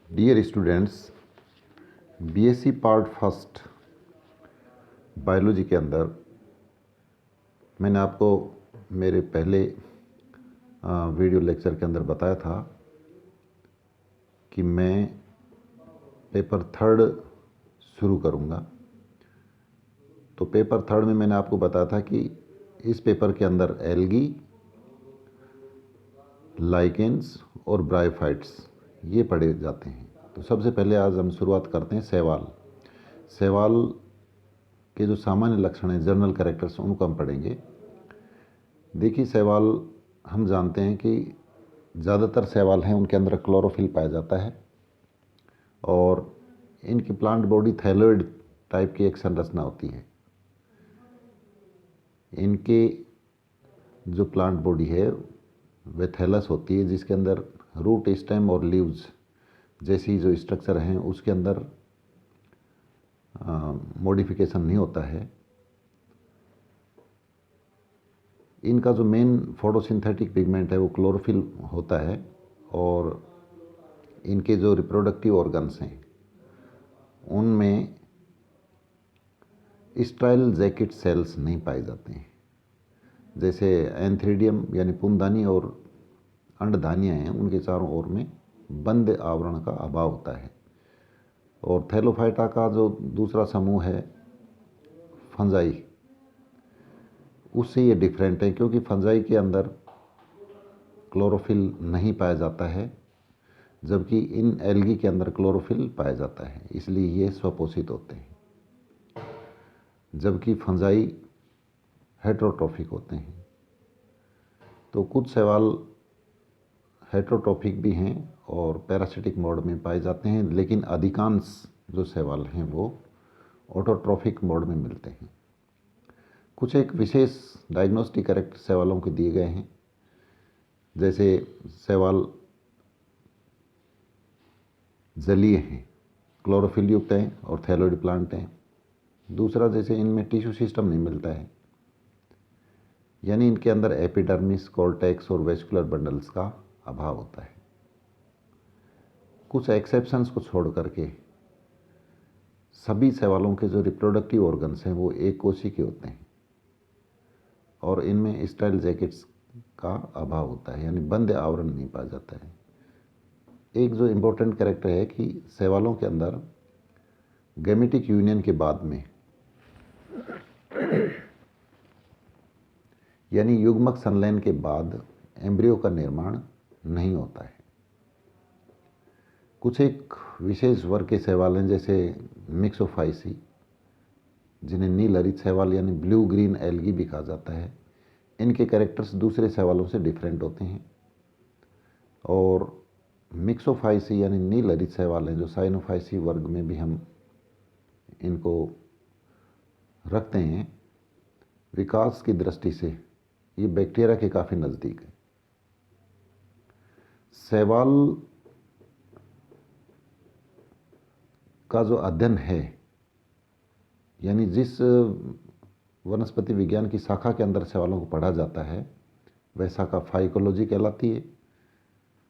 Dear students, BSc part first biology के अंदर मैंने आपको मेरे पहले वीडियो लेक्चर के अंदर बताया था कि मैं पेपर थर्ड शुरू करूँगा। तो पेपर थर्ड में मैंने आपको बताया था कि इस पेपर के अंदर एल्गी, लाइकेंस और ब्रायोफाइट्स ये पढ़े जाते हैं। तो सबसे पहले आज हम शुरुआत करते हैं शैवाल। शैवाल के जो सामान्य लक्षण हैं, जनरल कैरेक्टर्स, उनको हम पढ़ेंगे। देखिए, शैवाल हम जानते हैं कि ज़्यादातर शैवाल हैं उनके अंदर क्लोरोफिल पाया जाता है और इनकी प्लांट बॉडी थैलोइड टाइप की एक संरचना होती है। इनके जो प्लांट बॉडी है वह थैलस होती है, जिसके अंदर रूट, स्टेम और लीव्स जैसी जो स्ट्रक्चर हैं उसके अंदर मॉडिफिकेशन नहीं होता है। इनका जो मेन फोटोसिंथेटिक पिगमेंट है वो क्लोरोफिल होता है और इनके जो रिप्रोडक्टिव ऑर्गन्स हैं उनमें स्टाइल जैकेट सेल्स नहीं पाए जाते हैं। जैसे एंथ्रीडियम यानी पुंदानी और अंडधानियाँ हैं, उनके चारों ओर में बंद आवरण का अभाव होता है। और थैलोफाइटा का जो दूसरा समूह है फंजाई, उससे ये डिफरेंट है क्योंकि फंजाई के अंदर क्लोरोफिल नहीं पाया जाता है, जबकि इन एल्गी के अंदर क्लोरोफिल पाया जाता है, इसलिए ये स्वपोषित होते हैं, जबकि फंजाई हेट्रोट्रोफिक होते हैं। तो कुछ शैवाल हेट्रोट्रोफिक भी हैं और पैरासिटिक मोड में पाए जाते हैं, लेकिन अधिकांश जो शैवाल हैं वो ऑटोट्रोफिक मोड में मिलते हैं। कुछ एक विशेष डायग्नोस्टिक कैरेक्टर शैवालों के दिए गए हैं। जैसे शैवाल जलीय हैं, क्लोरोफिल युक्त हैं और थैलोइड प्लांट हैं। दूसरा, जैसे इनमें टिश्यू सिस्टम नहीं मिलता है, यानी इनके अंदर एपिडर्मिस, कॉर्टेक्स और वेस्कुलर बंडल्स का अभाव होता है। कुछ एक्सेप्शंस को छोड़ करके सभी शैवालों के जो रिप्रोडक्टिव ऑर्गन्स हैं वो एक कोशिकीय के होते हैं और इनमें स्टाइल जैकेट्स का अभाव होता है, यानी बंद आवरण नहीं पाया जाता है। एक जो इम्पोर्टेंट कैरेक्टर है कि शैवालों के अंदर गैमेटिक यूनियन के बाद में, यानी युग्मक संलयन के बाद एम्ब्रियो का निर्माण नहीं होता है। कुछ एक विशेष वर्ग के शैवाल हैं, जैसे मिक्सोफाइसी, जिन्हें नील हरित शैवाल यानी ब्लू ग्रीन एल्गी भी कहा जाता है। इनके कैरेक्टर्स दूसरे शैवालों से डिफरेंट होते हैं। और मिक्सोफाइसी यानी नील हरित शैवाल हैं, जो साइनोफाइसी वर्ग में भी हम इनको रखते हैं, विकास की दृष्टि से ये बैक्टीरिया के काफ़ी नज़दीक है। शैवाल का जो अध्ययन है, यानी जिस वनस्पति विज्ञान की शाखा के अंदर शैवालों को पढ़ा जाता है वह शाखा फाइकोलॉजी कहलाती है,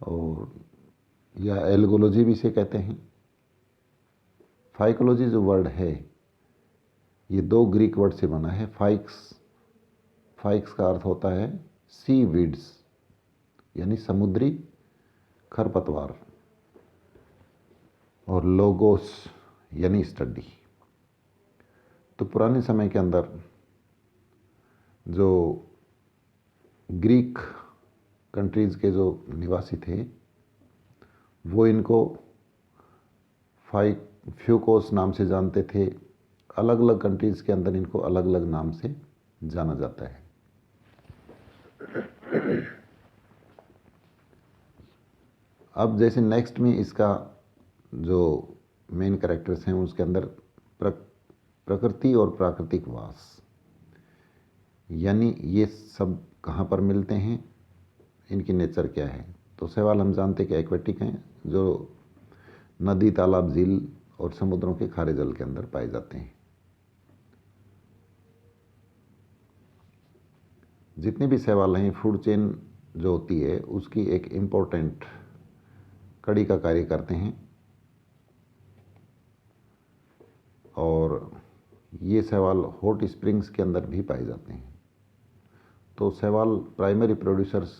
और या एल्गोलॉजी भी इसे कहते हैं। फाइकोलॉजी जो वर्ड है ये दो ग्रीक वर्ड से बना है। फाइक्स का अर्थ होता है सी वीड्स, यानी समुद्री खरपतवार, और लोगोस यानी स्टडी। तो पुराने समय के अंदर जो ग्रीक कंट्रीज़ के जो निवासी थे वो इनको फ्यूकोस नाम से जानते थे। अलग अलग कंट्रीज़ के अंदर इनको अलग अलग नाम से जाना जाता है। अब जैसे नेक्स्ट में इसका जो मेन कैरेक्टर्स हैं उसके अंदर प्रकृति और प्राकृतिक वास, यानी ये सब कहाँ पर मिलते हैं, इनकी नेचर क्या है। तो शैवाल हम जानते हैं कि एक्वेटिक हैं, जो नदी, तालाब, झील और समुद्रों के खारे जल के अंदर पाए जाते हैं। जितने भी शैवाल हैं, फूड चेन जो होती है उसकी एक इम्पोर्टेंट कड़ी का कार्य करते हैं। और ये शैवाल हॉट स्प्रिंग्स के अंदर भी पाए जाते हैं। तो शैवाल प्राइमरी प्रोड्यूसर्स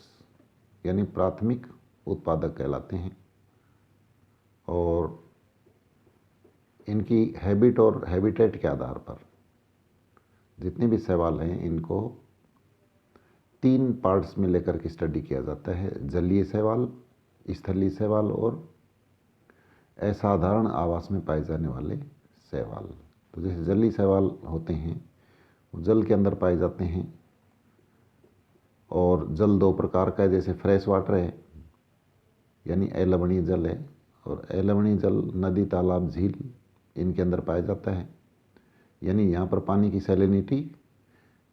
यानी प्राथमिक उत्पादक कहलाते हैं और इनकी हैबिट और हैबिटेट के आधार पर जितने भी शैवाल हैं इनको 3 पार्ट्स में लेकर के स्टडी किया जाता है: जलीय शैवाल, स्थलीय शैवाल और असाधारण आवास में पाए जाने वाले शैवाल। तो जैसे जलीय शैवाल होते हैं वो जल के अंदर पाए जाते हैं और जल 2 प्रकार का है, जैसे फ्रेश वाटर है यानी अलवणीय जल है, और अलवणीय जल नदी, तालाब, झील इनके अंदर पाया जाता है। यानी यहाँ पर पानी की सैलिनिटी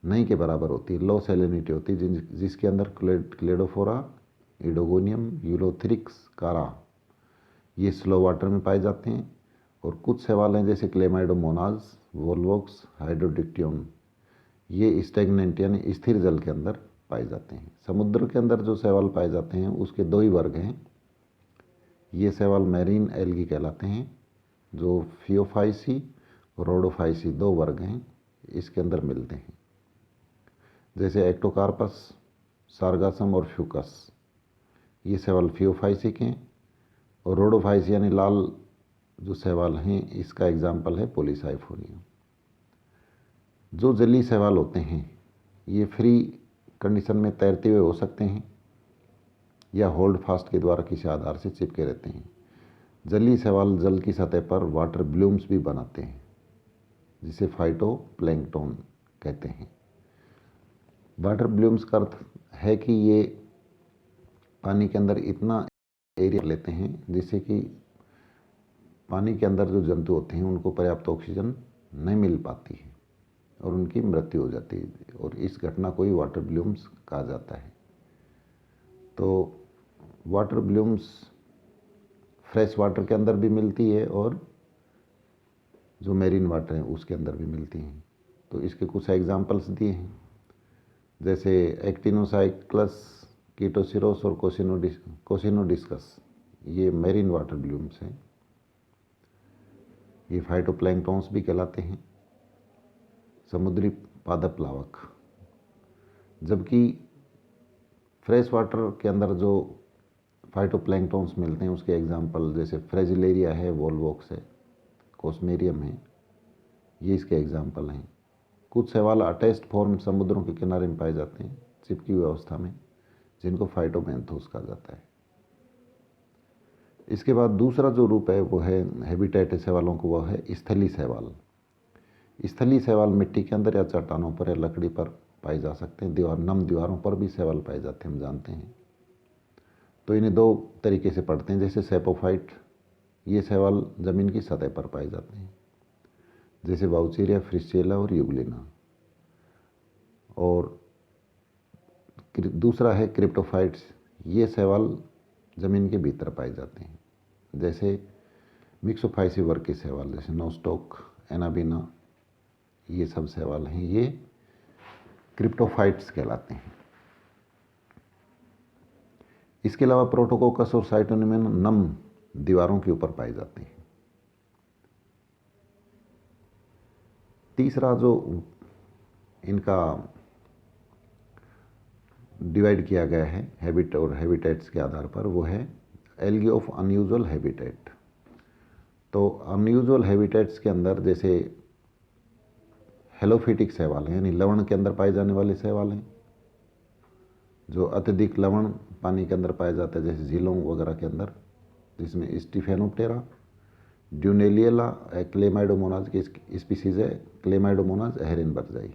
नहीं के बराबर होती है, लो सैलिनिटी होती है, जिसके अंदर क्लेडोफोरा, इडोगोनियम, यूलोथ्रिक्स, कारा ये स्लो वाटर में पाए जाते हैं। और कुछ शैवाल हैं जैसे क्लेमाइडोमोनाज, वोल्वोक्स, हाइड्रोडिक्टियन, ये स्टैग्नेंट यानी स्थिर जल के अंदर पाए जाते हैं। समुद्र के अंदर जो शैवाल पाए जाते हैं उसके 2 ही वर्ग हैं। ये शैवाल मैरीन एल्गी कहलाते हैं, जो फियोफाइसी और रोडोफाइसी 2 वर्ग हैं, इसके अंदर मिलते हैं। जैसे एक्टोकार्पस, सारगासम और फ्यूकस, ये शैवाल फियोफाइसी के हैं। और रोडोफाइसी यानी लाल जो शैवाल हैं इसका एग्जाम्पल है पॉलीसाइफोनियम। जो जलीय शैवाल होते हैं ये फ्री कंडीशन में तैरते हुए हो सकते हैं या होल्ड फास्ट के द्वारा किसी आधार से चिपके रहते हैं। जलीय शैवाल जल की सतह पर वाटर ब्लूम्स भी बनाते हैं, जिसे फाइटोप्लैंक्टन कहते हैं। वाटर ब्लूम्स का अर्थ है कि ये पानी के अंदर इतना एरिया लेते हैं जिससे कि पानी के अंदर जो जंतु होते हैं उनको पर्याप्त ऑक्सीजन नहीं मिल पाती है और उनकी मृत्यु हो जाती है, और इस घटना को ही वाटर ब्लूम्स कहा जाता है। तो वाटर ब्लूम्स फ्रेश वाटर के अंदर भी मिलती है और जो मेरीन वाटर है उसके अंदर भी मिलती हैं। तो इसके कुछ एग्जांपल्स दिए हैं, जैसे एक्टिनोसाइक्लस, कीटोसिरोस और कोसिनोडिस्कस, ये मेरीन वाटर ब्लूम्स हैं। ये फाइटोप्लैंक्टन्स भी कहलाते हैं, समुद्री पादप प्लावक। जबकि फ्रेश वाटर के अंदर जो फाइटोप्लैंक्टन्स मिलते हैं उसके एग्जांपल जैसे फ्रेजिलेरिया है, वोल्वोक्स है, कोस्मेरियम है, ये इसके एग्जांपल हैं। कुछ शैवाल अटैच्ड फॉर्म समुद्रों के किनारे में पाए जाते हैं, चिपकी हुई अवस्था में, जिनको फाइटोमेंथोस कहा जाता है। इसके बाद दूसरा जो रूप है वो है हैबिटेट शैवालों को, वह है स्थलीय शैवाल। स्थलीय शैवाल मिट्टी के अंदर या चट्टानों पर या लकड़ी पर पाए जा सकते हैं। नम दीवारों पर भी शैवाल पाए जाते हैं, हम जानते हैं। तो इन्हें 2 तरीके से पढ़ते हैं, जैसे सेपोफाइट, ये शैवाल जमीन की सतह पर पाए जाते हैं, जैसे वाउचेरिया, फ्रिस्चेला और यूग्लिना। और दूसरा है क्रिप्टोफाइट्स, ये शैवाल जमीन के भीतर पाए जाते हैं, जैसे मिक्सोफाइसी वर्ग के शैवाल, जैसे नोस्टोक, एनाबिना, ये सब शैवाल हैं, ये क्रिप्टोफाइट्स कहलाते हैं। इसके अलावा प्रोटोकोकस और साइटोनिमन नम दीवारों के ऊपर पाए जाते हैं। तीसरा जो इनका डिवाइड किया गया है हैबिट और हैबिटेट्स के आधार पर, वो है एल्गी ऑफ अनयूजुअल हैबिटेट। तो अनयूजुअल हैबिटेट्स के अंदर जैसे हेलोफिटिक शैवाल हैं, यानी लवण के अंदर पाए जाने वाले शैवाल हैं, जो अत्यधिक लवण पानी के अंदर पाया जाता है, जैसे झीलों वगैरह के अंदर, जिसमें स्टीफेनोप्टेरा, ड्यूनेलियला क्लेमाइडोमोनाज की स्पीसीज है, क्लेमाइडोमोनाज हेरेनबर्जाई।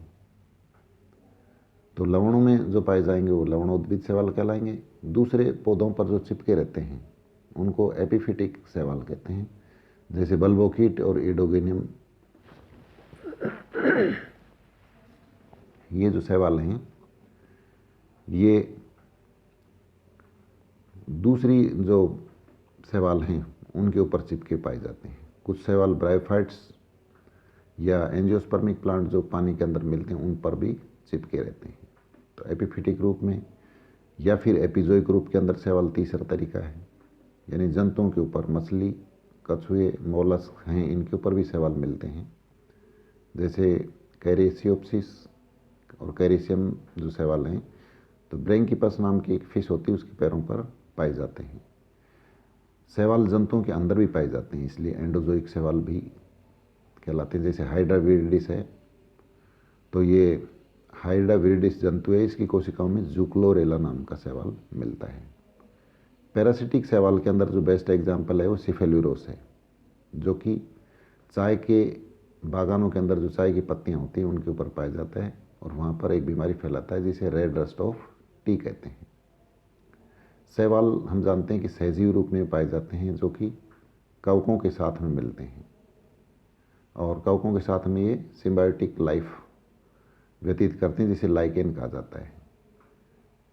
तो लवणों में जो पाए जाएंगे वो लवणोद्भिद शैवाल कहलाएंगे। दूसरे पौधों पर जो चिपके रहते हैं उनको एपिफिटिक शैवाल कहते हैं, जैसे बल्बोकीट और इडोगेनियम। ये जो शैवाल हैं ये दूसरी जो शैवाल हैं उनके ऊपर चिपके पाए जाते हैं। कुछ शैवाल ब्रायोफाइट्स या एंजियोस्पर्मिक प्लांट जो पानी के अंदर मिलते हैं उन पर भी चिपके रहते हैं। तो एपिफिटिक रूप में या फिर एपिजोइक रूप के अंदर शैवाल तीसरा तरीका है, यानी जंतुओं के ऊपर, मछली, कछुए, मोलस्क हैं, इनके ऊपर भी शैवाल मिलते हैं। जैसे कैरेसियोप्सिस और कैरिसियम जो शैवाल हैं, तो ब्रैंकीपस नाम की एक फिश होती है, उसके पैरों पर पाए जाते हैं। शैवाल जंतुओं के अंदर भी पाए जाते हैं, इसलिए एंडोजोइक शैवाल भी कहलाते हैं। जैसे हाइड्रा विरिडिस है, तो ये हाइड्रा विरिडिस जंतु है, इसकी कोशिकाओं में जूक्लोरेला नाम का शैवाल मिलता है। पैरासिटिक शैवाल के अंदर जो बेस्ट एग्जाम्पल है वो सिफेल्यूरोस है, जो कि चाय के बागानों के अंदर जो चाय की पत्तियां होती हैं उनके ऊपर पाया जाता है, और वहाँ पर एक बीमारी फैलाता है जिसे रेड रस्ट ऑफ टी कहते हैं। शैवाल हम जानते हैं कि सहजीवी रूप में पाए जाते हैं, जो कि कवकों के साथ में मिलते हैं, और कवकों के साथ में ये सिम्बायोटिक लाइफ व्यतीत करते हैं, जिसे लाइकेन कहा जाता है।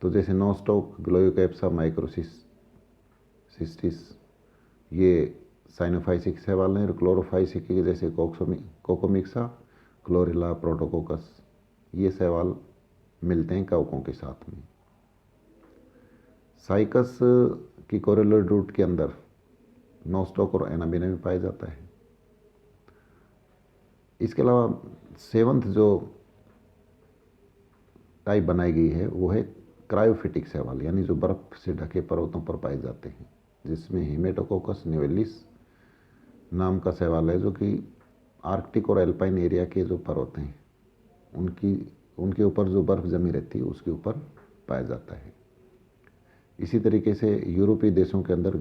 तो जैसे नोस्टॉक ग्लोयोकैप्सा माइक्रोसिस्टिस, ये साइनोफाइसिक शैवाल हैं, और क्लोरोफाइसिक जैसे कोकोमिक्सा, क्लोरेला, प्रोटोकोकस, ये शैवाल मिलते हैं कवकों के साथ में। साइकस की कोरेलोइड रूट के अंदर नोस्टॉक और एनाबेना भी पाया जाता है। इसके अलावा 7th जो टाइप बनाई गई है वो है क्रायोफिटिक शैवाल, यानी जो बर्फ से ढके पर्वतों पर पाए जाते हैं, जिसमें हेमेटोकोकस निवेलिस नाम का शैवाल है, जो कि आर्कटिक और एल्पाइन एरिया के जो पर्वत हैं उनके ऊपर जो बर्फ जमी रहती है उसके ऊपर पाया जाता है। इसी तरीके से यूरोपीय देशों के अंदर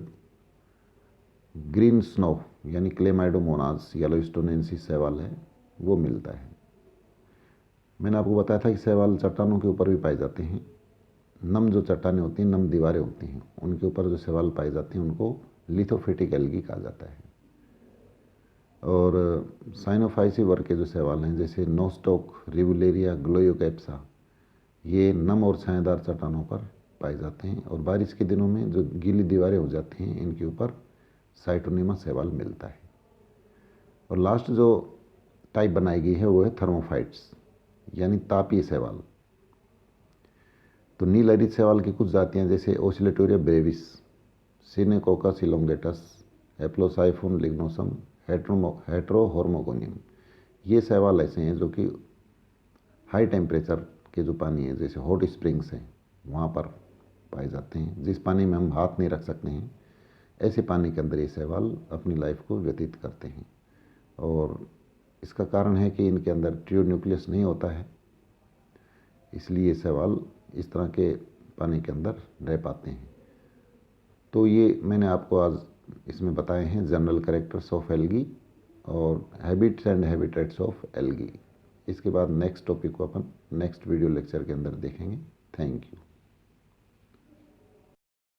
ग्रीन स्नो यानी क्लेमाइडोमोनास येलोस्टोनेंसिस शैवाल है, वो मिलता है। मैंने आपको बताया था कि शैवाल चट्टानों के ऊपर भी पाए जाते हैं। नम जो चट्टानें होती हैं, नम दीवारें होती हैं, उनके ऊपर जो शैवाल पाए जाते हैं उनको लिथोफिटिक एल्गी कहा जाता है। और साइनोफाइसी वर्ग के जो शैवाल हैं, जैसे नोस्टॉक, रिवुलेरिया, ग्लोयोकैप्सा, ये नम और छायादार चट्टानों पर पाए जाते हैं, और बारिश के दिनों में जो गीली दीवारें हो जाती हैं इनके ऊपर साइटोनिमा शैवाल मिलता है। और लास्ट जो टाइप बनाई गई है वो है थर्मोफाइट्स, यानी तापीय शैवाल। तो नील हरित शैवाल की कुछ जातियां जैसे ओसिलेटोरिया ब्रेविस, सिनेकोकस इलोंगेटस, एप्लोसाइफोन लिग्नोसम, हेट्रोहोर्मोगोनियम, ये शैवाल ऐसे हैं जो कि हाई टेम्परेचर के जो पानी है, जैसे हॉट स्प्रिंग्स हैं, वहाँ पर पाए जाते हैं। जिस पानी में हम हाथ नहीं रख सकते हैं, ऐसे पानी के अंदर ये शैवाल अपनी लाइफ को व्यतीत करते हैं। और इसका कारण है कि इनके अंदर ट्रू न्यूक्लियस नहीं होता है, इसलिए शैवाल इस तरह के पानी के अंदर रह पाते हैं। तो ये मैंने आपको आज इसमें बताए हैं जनरल कैरेक्टर्स ऑफ एल्गी और habits and habitats of algae. इसके बाद नेक्स्ट टॉपिक को अपन नेक्स्ट वीडियो लेक्चर के अंदर देखेंगे। Thank you.